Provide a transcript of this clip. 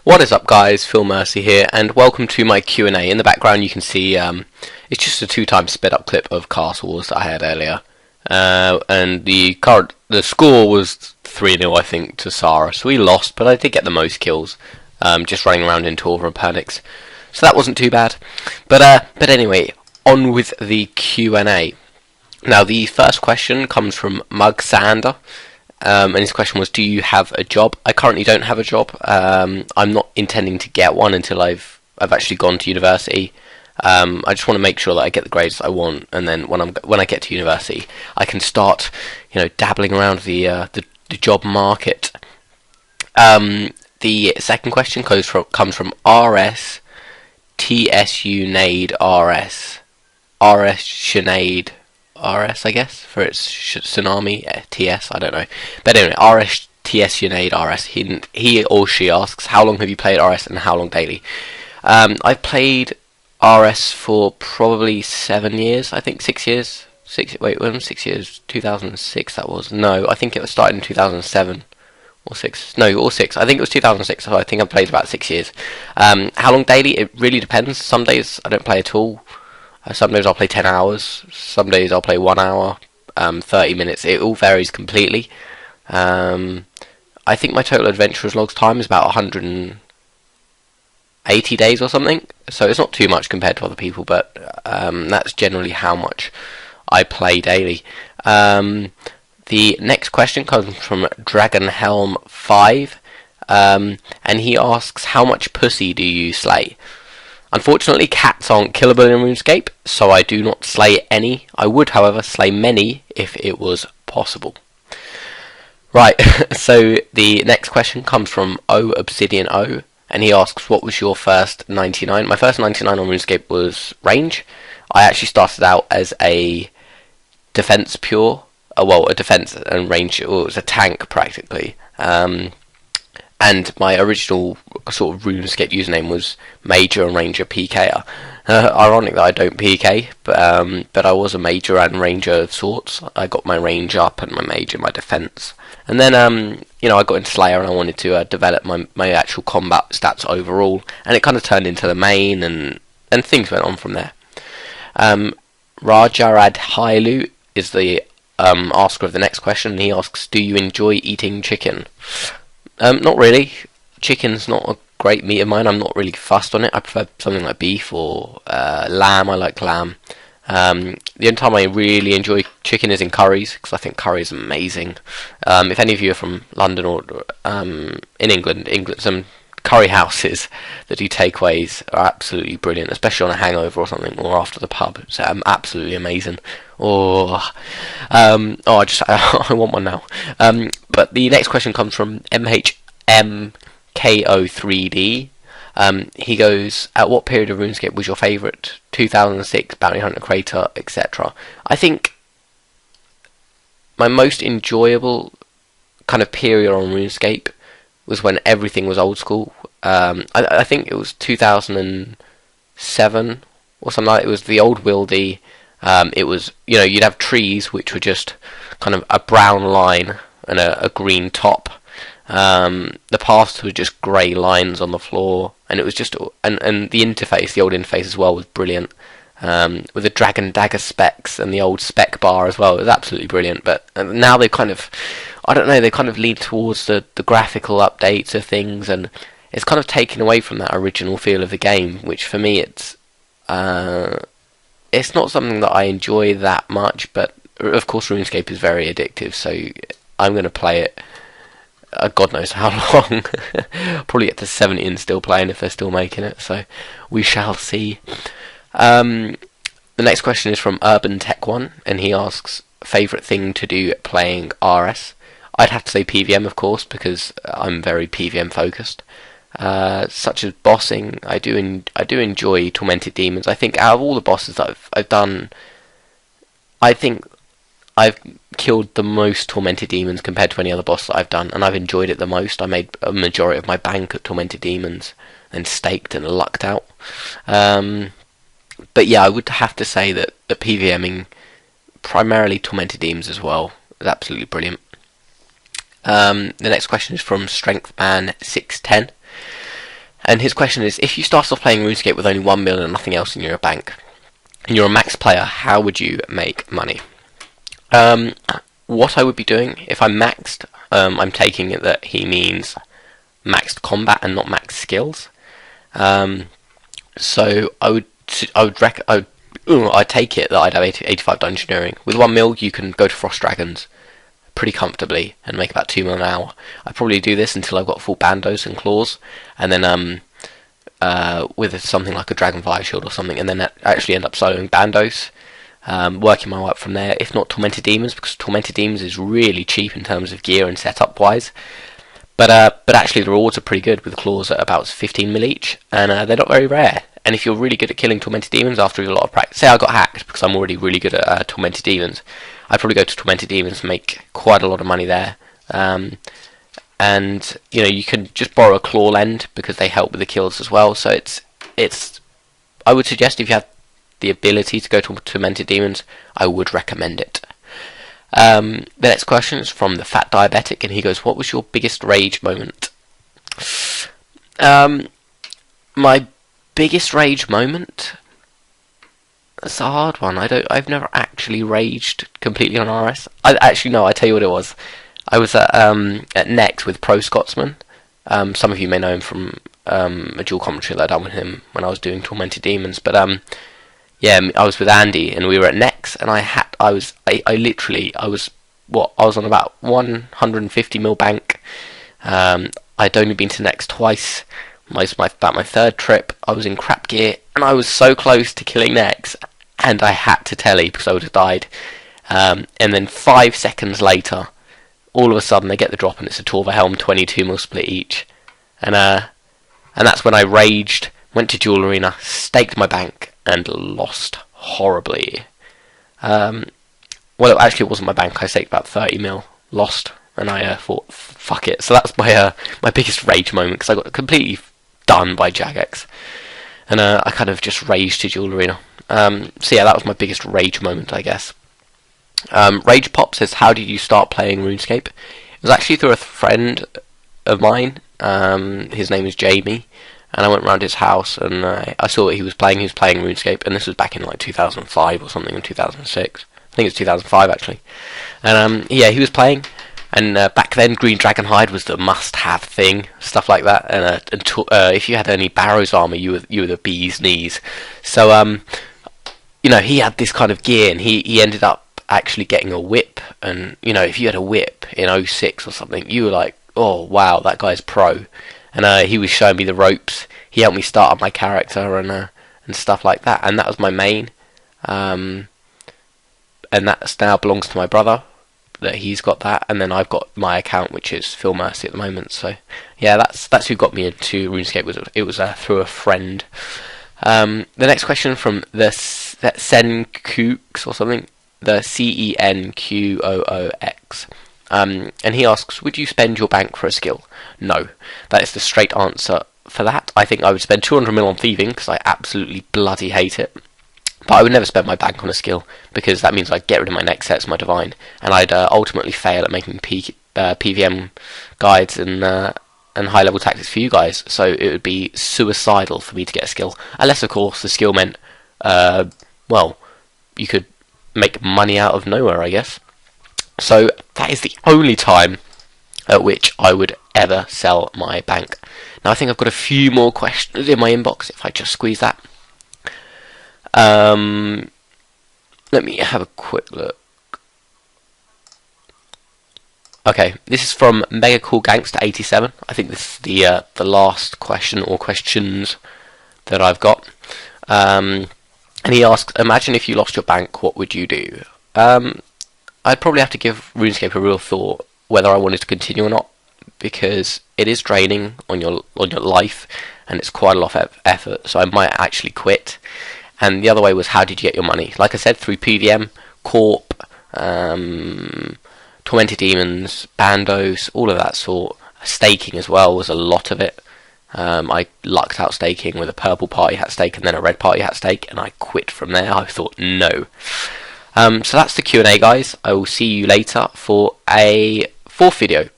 What is up, guys? Phil Mercy here, and welcome to my Q&A. In the background you can see it's just a 2x sped up clip of Castle Wars that I had earlier. And the score was 3-0, I think, to Sarah. So we lost, but I did get the most kills, just running around in Torva and Pernix. So that wasn't too bad. But anyway, on with the Q&A. Now, the first question comes from Mug Sander. And his question was, do you have a job? I currently don't have a job. I'm not intending to get one until I've actually gone to university. I just want to make sure that I get the grades I want, and then when I get to university, I can start, dabbling around the job market. The second question comes from RS TSU Nade RS Sinead RS, I guess, for its Tsunami TS, I don't know. But anyway, RS TS Sinead RS. He or she asks, how long have you played RS and how long daily? I've played RS for probably 7 years, I think 6 years. 6 years? 2006 that was. No, I think it was started in 2007. Or 6. No, or 6. I think it was 2006, so I think I've played about 6 years. How long daily? It really depends. Some days I don't play at all. Some days I'll play 10 hours. Some days I'll play 1 hour, 30 minutes. It all varies completely. I think my total Adventurers Logs time is about 180 days or something. So it's not too much compared to other people, but that's generally how much I play daily. The next question comes from Dragonhelm5, and he asks, how much pussy do you slay? Unfortunately, cats aren't killable in RuneScape, so I do not slay any. I would, however, slay many if it was possible. Right, so the next question comes from Obsidian O, and he asks, what was your first 99? My first 99 on RuneScape was range. I actually started out as a defense pure, a defense and range, it was a tank practically. And my original sort of RuneScape username was Major and Ranger PKer. Ironic that I don't PK, but I was a Major and Ranger of sorts. I got my range up and my Major, my defense. And then, I got into Slayer and I wanted to develop my actual combat stats overall. And it kind of turned into the main, and things went on from there. Rajarad Hailu is the asker of the next question. And he asks, do you enjoy eating chicken? Not really. Chicken's not a great meat of mine. I'm not really fussed on it. I prefer something like beef or lamb. I like lamb. The only time I really enjoy chicken is in curries, because I think curry is amazing. If any of you are from London or in England, some curry houses that do takeaways are absolutely brilliant, especially on a hangover or something, or after the pub. It's absolutely amazing. I want one now. But the next question comes from MHMKO3D. He goes, at what period of RuneScape was your favourite? 2006, Bounty Hunter Crater, etc. I think my most enjoyable kind of period on RuneScape was when everything was old school. I think it was 2007 or something like that. It was the old Wildy. It was, you'd have trees which were just kind of a brown line and a green top. The paths were just grey lines on the floor, and it was just, and the interface, the old interface as well, was brilliant. With the dragon dagger specs and the old spec bar as well, it was absolutely brilliant. But now they kind of, I don't know, they kind of lean towards the graphical updates of things, and it's kind of taken away from that original feel of the game, which for me it's not something that I enjoy that much. But of course RuneScape is very addictive, so I'm going to play it God knows how long. Probably get to 70 and still playing if they're still making it, so we shall see. The next question is from Urban Tech 1, and he asks, favourite thing to do playing RS? I'd have to say PVM, of course, because I'm very PVM focused. Such as bossing, I do enjoy Tormented Demons. I think out of all the bosses that I've done, I think I've killed the most Tormented Demons compared to any other boss that I've done, and I've enjoyed it the most. I made a majority of my bank at Tormented Demons, and staked and lucked out. But yeah, I would have to say that the PVMing, primarily Tormented Demons as well, is absolutely brilliant. The next question is from StrengthMan610. And his question is, if you started off playing RuneScape with only 1 mil and nothing else in your bank, and you're a max player, how would you make money? What I would be doing, if I'm maxed, I'm taking it that he means maxed combat and not maxed skills. So I'd take it that I'd have 85 dungeoneering. With 1 mil, you can go to Frost Dragons pretty comfortably and make about 2 mil an hour. I'd probably do this until I've got full bandos and claws, and then with something like a Dragon Fire Shield or something, and then actually end up soloing bandos, working my way up from there, if not Tormented Demons, because Tormented Demons is really cheap in terms of gear and setup wise. But actually the rewards are pretty good, with claws at about 15 mil each, and they're not very rare. And if you're really good at killing Tormented Demons after a lot of practice, say I got hacked because I'm already really good at Tormented Demons, I'd probably go to Tormented Demons and make quite a lot of money there. And you can just borrow a claw lend because they help with the kills as well. So it's I would suggest, if you have the ability to go to Tormented Demons, I would recommend it. The next question is from the Fat Diabetic, and he goes, "What was your biggest rage moment?" My biggest rage moment? That's a hard one. I've never actually raged completely on RS. I tell you what it was. I was at Next with Pro Scotsman. Some of you may know him from a dual commentary that I done with him when I was doing Tormented Demons. But I was with Andy and we were at Next, and I was on about 150 mil bank. I'd only been to Next twice. About my third trip, I was in crap gear, and I was so close to killing Nex, and I had to telly because I would have died. And then 5 seconds later, all of a sudden they get the drop, and it's a Torva Helm 22 mil split each, and that's when I raged, went to Duel Arena, staked my bank, and lost horribly. Well, actually it wasn't my bank. I staked about 30 mil, lost, and I thought, fuck it. So that's my biggest rage moment, because I got completely done by Jagex, and I kind of just raged to Duel Arena. So yeah, that was my biggest rage moment, I guess. Rage Pop says, "How did you start playing RuneScape?" It was actually through a friend of mine. His name is Jamie, and I went round his house, and I saw what he was playing. He was playing RuneScape, and this was back in like 2005 or something, in 2006. I think it was 2005 actually. And he was playing. And back then, Green Dragon Hide was the must-have thing, stuff like that. And if you had any Barrows armor, you were the bee's knees. So he had this kind of gear, and he ended up actually getting a whip. And if you had a whip in 06 or something, you were like, oh wow, that guy's pro. And he was showing me the ropes. He helped me start up my character and stuff like that. And that was my main. And that now belongs to my brother. That he's got that, and then I've got my account, which is FeelMercy at the moment. So yeah, that's who got me into RuneScape. It was through a friend. The next question from the Senkooks or something, the Cenqoox, and he asks, "Would you spend your bank for a skill?" No, that is the straight answer for that. I think I would spend 200 mil on thieving because I absolutely bloody hate it. But I would never spend my bank on a skill, because that means I'd get rid of my next sets, my divine, and I'd ultimately fail at making PVM guides and high level tactics for you guys. So it would be suicidal for me to get a skill, unless of course the skill meant, you could make money out of nowhere, I guess. So that is the only time at which I would ever sell my bank. Now I think I've got a few more questions in my inbox if I just squeeze that. Let me have a quick look. Okay, this is from Mega Cool Gangster 87. I think this is the last question or questions that I've got. And he asks, "Imagine if you lost your bank, what would you do?" I'd probably have to give RuneScape a real thought whether I wanted to continue or not, because it is draining on your life, and it's quite a lot of effort. So I might actually quit. And the other way was, how did you get your money? Like I said, through PVM, Corp, Tormented Demons, Bandos, all of that sort. Staking as well was a lot of it. I lucked out staking with a purple party hat stake and then a red party hat stake, and I quit from there. I thought, no. So that's the Q&A, guys. I will see you later for a fourth video.